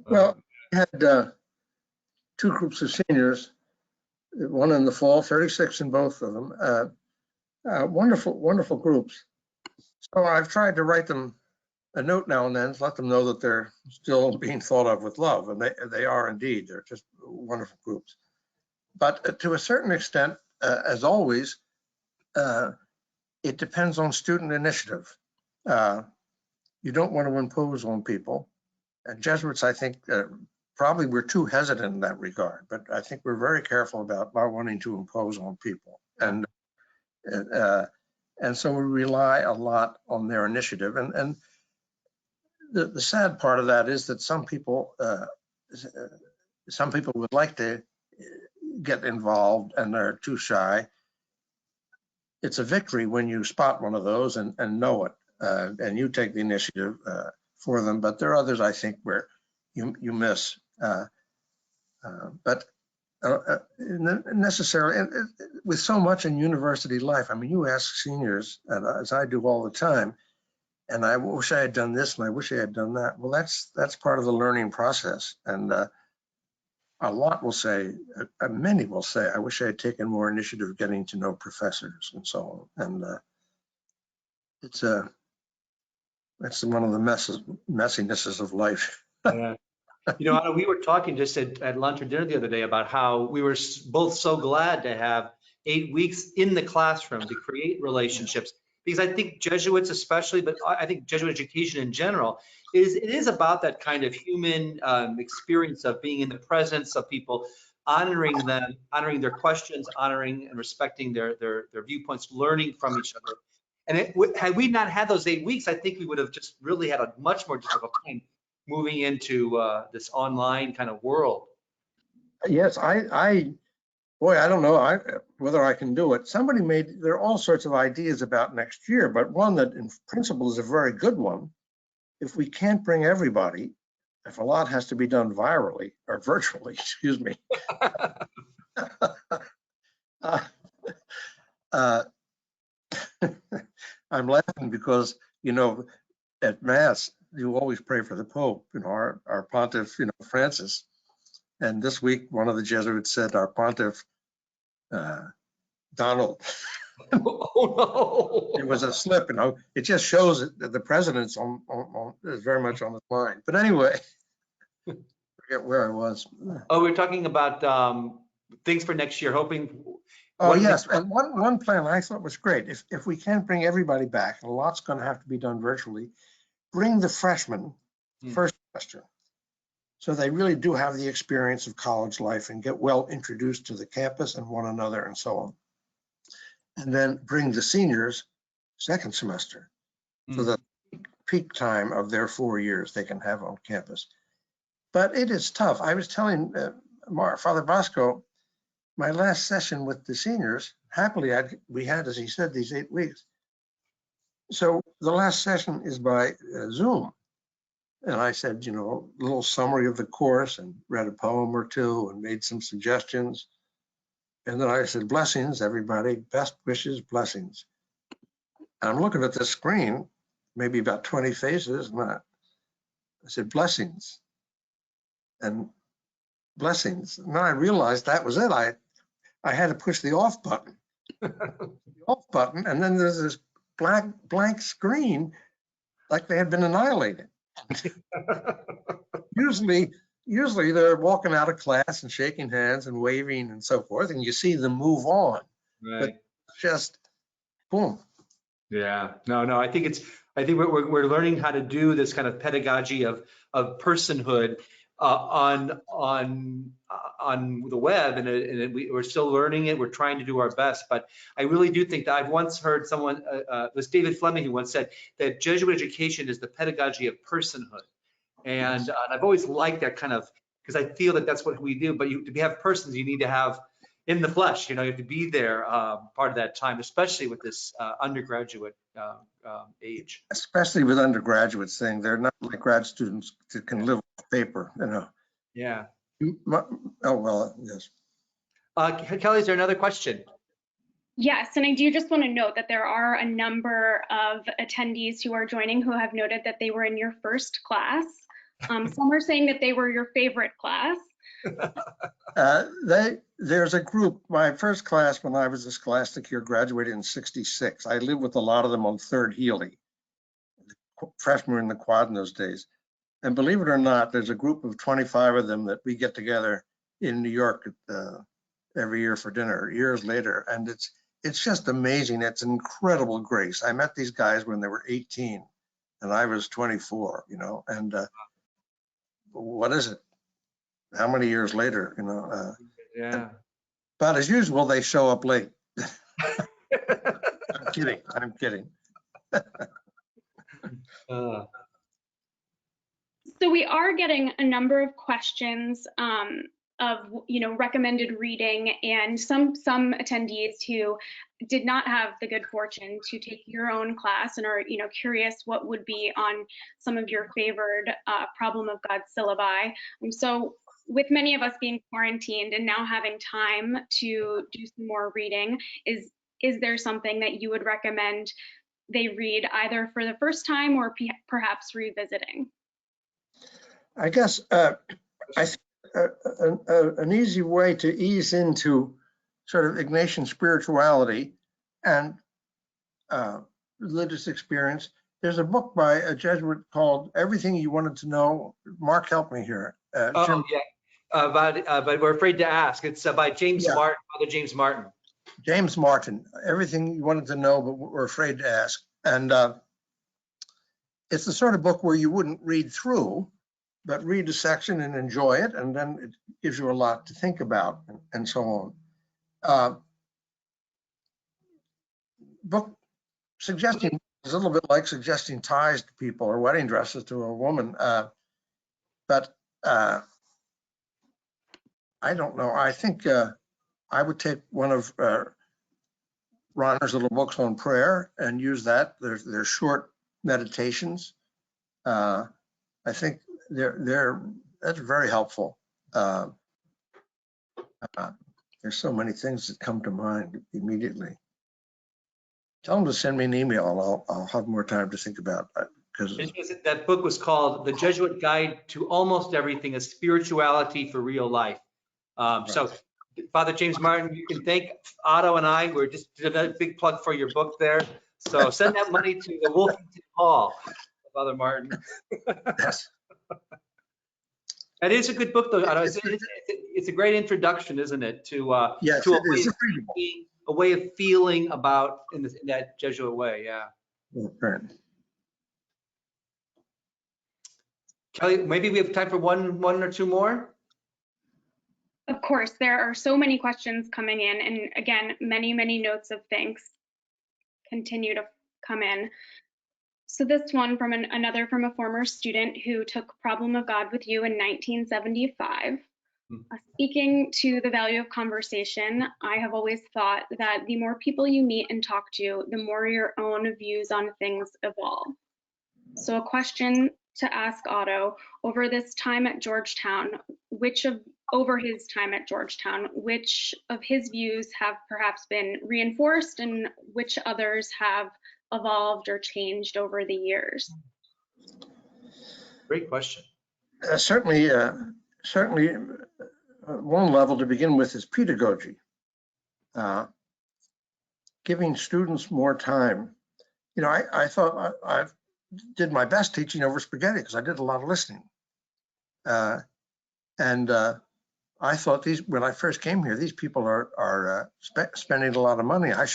Well, we had 2 groups of seniors, one in the fall, 36 in both of them. Wonderful groups. So I've tried to write them a note now and then to let them know that they're still being thought of with love, and they are indeed. They're just wonderful groups. But to a certain extent, as always, it depends on student initiative. You don't want to impose on people. And Jesuits, I think, probably we're too hesitant in that regard, but I think we're very careful about not wanting to impose on people. And so we rely a lot on their initiative. And the sad part of that is that some people would like to get involved and they're too shy. It's a victory when you spot one of those and know it, and you take the initiative for them. But there are others, I think, where you miss. But necessarily, and with so much in university life, I mean, you ask seniors, as I do all the time, and I wish I had done this and I wish I had done that. Well, that's part of the learning process. And a lot will say, many will say, I wish I had taken more initiative getting to know professors and so on. And that's one of the messinesses of life. Yeah. You know, Otto, we were talking just at lunch or dinner the other day about how we were both so glad to have 8 weeks in the classroom to create relationships, because I think Jesuits especially, but I think Jesuit education in general, it is about that kind of human experience of being in the presence of people, honoring them, honoring their questions, honoring and respecting their viewpoints, learning from each other. And had we not had those 8 weeks, I think we would have just really had a much more difficult time moving into this online kind of world. Yes, boy, I don't know whether I can do it. There are all sorts of ideas about next year, but one that in principle is a very good one. If we can't bring everybody, if a lot has to be done virally or virtually, excuse me. I'm laughing because, you know, at Mass, you always pray for the Pope, you know, our Pontiff, you know, Francis. And this week, one of the Jesuits said, our Pontiff, Donald. Oh, no. It was a slip, you know. It just shows that the president's is very much on his mind. But anyway, forget where I was. Oh, we're talking about things for next year, hoping. Oh, yes. And one plan I thought was great. If we can't bring everybody back, and a lot's going to have to be done virtually, bring the freshmen first semester, so they really do have the experience of college life and get well introduced to the campus and one another and so on. And then bring the seniors second semester, so the peak time of their 4 years they can have on campus. But it is tough. I was telling Father Bosco, my last session with the seniors, happily we had, as he said, these 8 weeks. So the last session is by Zoom. And I said, you know, a little summary of the course and read a poem or two and made some suggestions. And then I said, blessings, everybody, best wishes, blessings. And I'm looking at the screen, maybe about 20 faces. And I said, blessings and blessings. And then I realized that was it. I had to push the off button. The off button, and then there's this blank screen like they had been annihilated. Usually they're walking out of class and shaking hands and waving and so forth, and you see them move on. Right. But just boom. Yeah. No. I think we're learning how to do this kind of pedagogy of personhood on the web, and we're still learning it. We're trying to do our best, but I really do think that I've once heard someone, it was David Fleming, who once said that Jesuit education is the pedagogy of personhood, and I've always liked that kind of, because I feel that that's what we do. But to have persons, you need to have in the flesh. You know, you have to be there part of that time, especially with this undergraduate age. Especially with undergraduates, saying they're not like grad students that can live off paper, you know. Yeah. Oh, well, yes. Kelly, is there another question? Yes, and I do just want to note that there are a number of attendees who are joining who have noted that they were in your first class. Some are saying that they were your favorite class. There's a group, my first class when I was a scholastic year graduated in '66. I lived with a lot of them on Third Healy. Freshmen were in the quad in those days. And believe it or not, there's a group of 25 of them that we get together in New York every year for dinner, years later. And it's just amazing. It's an incredible grace. I met these guys when they were 18. and I was 24, and what is it? How many years later, Yeah. But as usual, they show up late. I'm kidding. So we are getting a number of questions of recommended reading, and some attendees who did not have the good fortune to take your own class and are curious what would be on some of your favored problem of God syllabi. And so with many of us being quarantined and now having time to do some more reading, is there something that you would recommend they read either for the first time or perhaps revisiting? I guess I think an easy way to ease into sort of Ignatian spirituality and religious experience, there's a book by a Jesuit called Everything You Wanted to Know. Mark, help me here. Jim, yeah, but we're afraid to ask. It's by James Martin, Father James Martin. James Martin, Everything You Wanted to Know, but we're afraid to ask. And it's the sort of book where you wouldn't read through, but read a section and enjoy it, and then it gives you a lot to think about, and so on. Book suggesting is a little bit like suggesting ties to people or wedding dresses to a woman, but I don't know. I think I would take one of Ronner's little books on prayer and use that. They're short meditations. I think that's very helpful. There's so many things that come to mind immediately. Tell them to send me an email. I'll have more time to think about it. Because that book was called The Jesuit Guide to Almost Everything: A Spirituality for Real Life. So, Father James Martin, you can thank Otto and I. We're just did a big plug for your book there. So send that money to the Wolfington Hall, Father Martin. Yes. That is a good book, though. Otto. It's a great introduction, isn't it, to yes, to a way of feeling about in that Jesuit way. Yeah. Right. Kelly, maybe we have time for one or two more. Of course, there are so many questions coming in, and again, many notes of thanks continue to come in. So this one from another from a former student who took Problem of God with you in 1975. Speaking to the value of conversation, I have always thought that the more people you meet and talk to, the more your own views on things evolve. So a question to ask Otto, over his time at Georgetown, which of his views have perhaps been reinforced and which others have evolved or changed over the years? Great question. Certainly, one level to begin with is pedagogy. Giving students more time. I thought I did my best teaching over spaghetti because I did a lot of listening. And I thought when I first came here, these people are spending a lot of money. I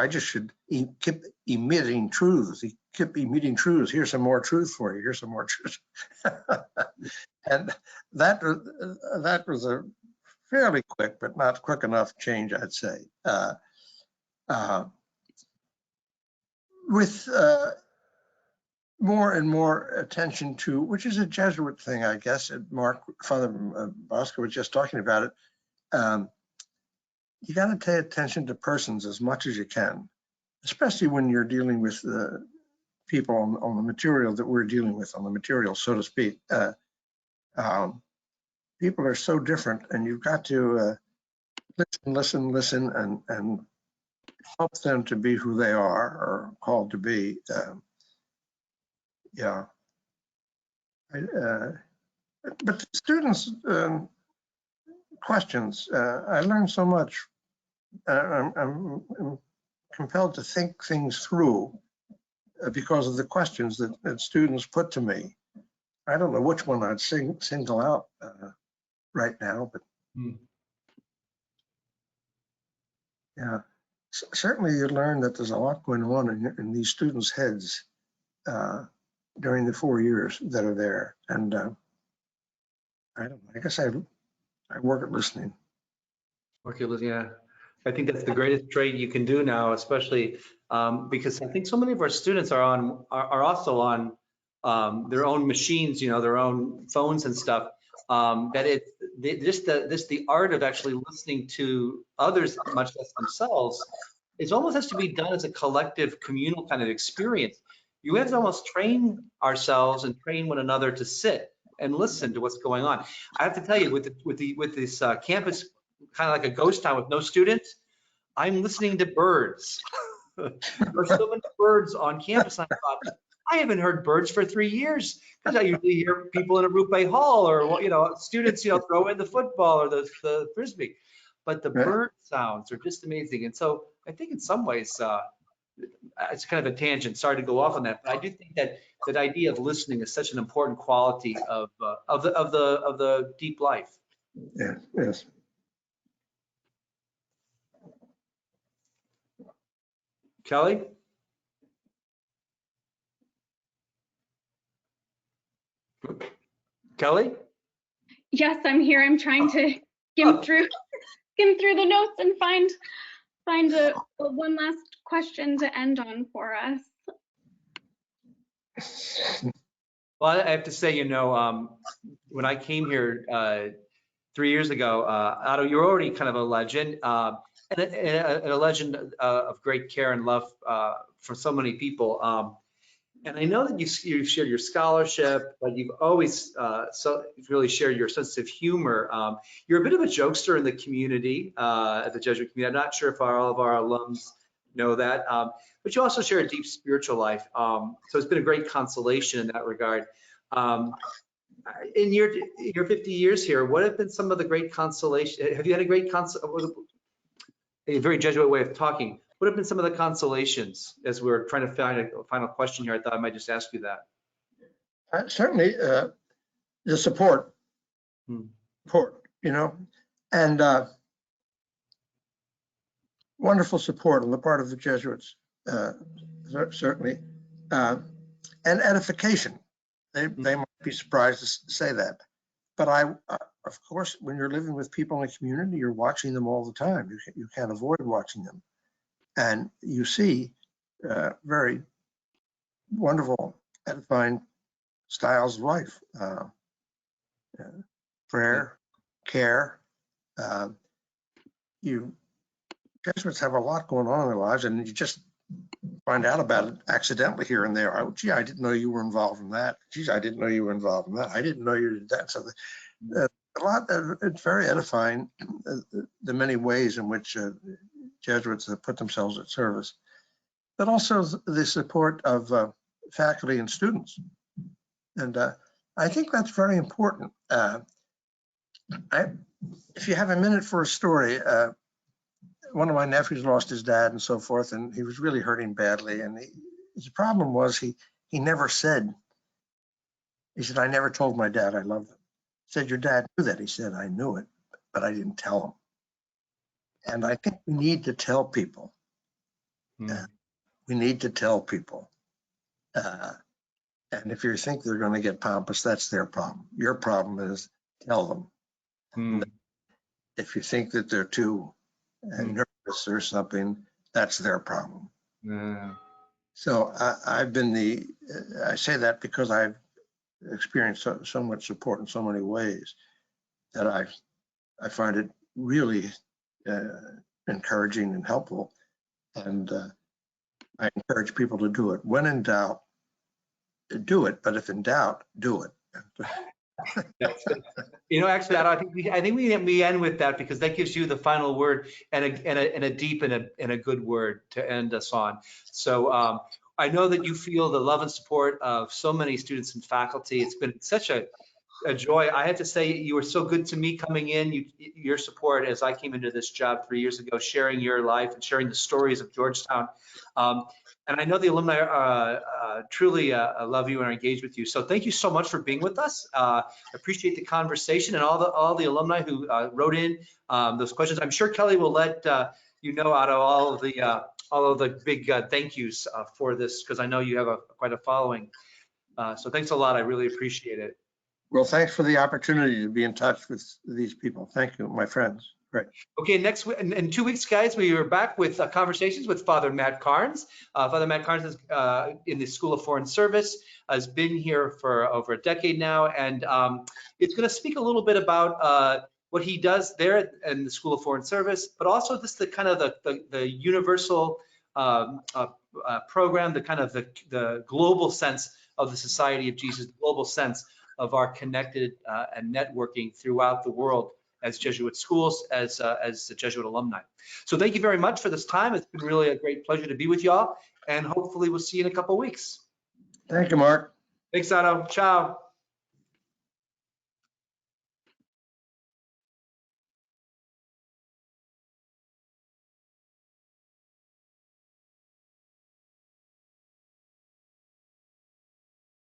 just should keep emitting truths. Keep emitting truths. Here's some more truth for you. Here's some more truth. And that was a fairly quick, but not quick enough change, I'd say. With more and more attention to, which is a Jesuit thing, I guess. Father Bosco was just talking about it. You got to pay attention to persons as much as you can, especially when you're dealing with people on the material that we're dealing with, on the material, so to speak. People are so different, and you've got to listen, and help them to be who they are or called to be. Yeah. But the students' questions, I learned so much. I'm compelled to think things through because of the questions that students put to me. I don't know which one I'd single out right now, but yeah, certainly you learn that there's a lot going on in these students' heads. during the 4 years that are there. And I don't know, I guess I work at listening. Yeah, I think that's the greatest trait you can do now, especially because I think so many of our students are also on their own machines, their own phones and stuff. That the art of actually listening to others, much less themselves, it almost has to be done as a collective, communal kind of experience. You have to almost train ourselves and train one another to sit and listen to what's going on. I have to tell you, with this campus, kind of like a ghost town with no students, I'm listening to birds. There's so many birds on campus. I thought, I haven't heard birds for 3 years, because I usually hear people in a Rupe Hall, or students throw in the football or the frisbee. But the bird sounds are just amazing. And so I think in some ways it's kind of a tangent. Sorry to go off on that, but I do think that that idea of listening is such an important quality of the deep life. Yeah. Yes. Kelly? Kelly? Yes, I'm here. I'm trying to skim through the notes and find one last question to end on for us. Well, I have to say, when I came here 3 years ago, Otto, you're already kind of a legend, and a legend of great care and love for so many people. And I know that you've shared your scholarship, but you've always really shared your sense of humor. You're a bit of a jokester in the community, at the Jesuit community. I'm not sure if all of our alums know that, but you also share a deep spiritual life. So it's been a great consolation in that regard. In your 50 years here, what have been some of the great consolation? Have you had a great a very Jesuit way of talking? What have been some of the consolations as we're trying to find a final question here? I thought I might just ask you that. Certainly the support, and wonderful support on the part of the Jesuits, certainly, and edification. They might be surprised to say that, but of course, when you're living with people in the community, you're watching them all the time. You can't avoid watching them. And you see very wonderful, edifying styles of life, prayer, care. Jesuits have a lot going on in their lives, and you just find out about it accidentally here and there. Oh, gee, I didn't know you were involved in that. Geez, I didn't know you were involved in that. I didn't know you did that. So it's very edifying, the many ways in which Jesuits have put themselves at service, but also the support of faculty and students. And I think that's very important. If you have a minute for a story, one of my nephews lost his dad and so forth, and he was really hurting badly. And his problem was he never said, he said, I never told my dad I loved him. He said, your dad knew that. He said, I knew it, but I didn't tell him. And I think we need to tell people. We need to tell people. And if you think they're going to get pompous, that's their problem. Your problem is tell them. If you think that they're too nervous or something, that's their problem. So I say that because I've experienced so much support in so many ways that I find it really encouraging and helpful. And I encourage people to do it. When in doubt, do it. But if in doubt, do it. Actually, I think we end with that, because that gives you the final word and a deep and a good word to end us on. So I know that you feel the love and support of so many students and faculty. It's been such a joy. I have to say, you were so good to me coming in. Your support as I came into this job 3 years ago, sharing your life and sharing the stories of Georgetown. And I know the alumni truly love you and are engaged with you. So thank you so much for being with us. Appreciate the conversation and all the alumni who wrote in those questions. I'm sure Kelly will let you know, Otto, all of the big thank yous for this, because I know you have quite a following. So thanks a lot. I really appreciate it. Well, thanks for the opportunity to be in touch with these people. Thank you, my friends. Great. Okay, next in 2 weeks, guys, we are back with conversations with Father Matt Carnes. Father Matt Carnes is in the School of Foreign Service, has been here for over a decade now, and it's going to speak a little bit about what he does there in the School of Foreign Service, but also just the kind of the universal program, the kind of the global sense of the Society of Jesus, the global sense of our connected and networking throughout the world as Jesuit schools, as the Jesuit alumni. So thank you very much for this time. It's been really a great pleasure to be with y'all, and hopefully we'll see you in a couple of weeks. Thank you, Mark. Thanks, Otto. Ciao.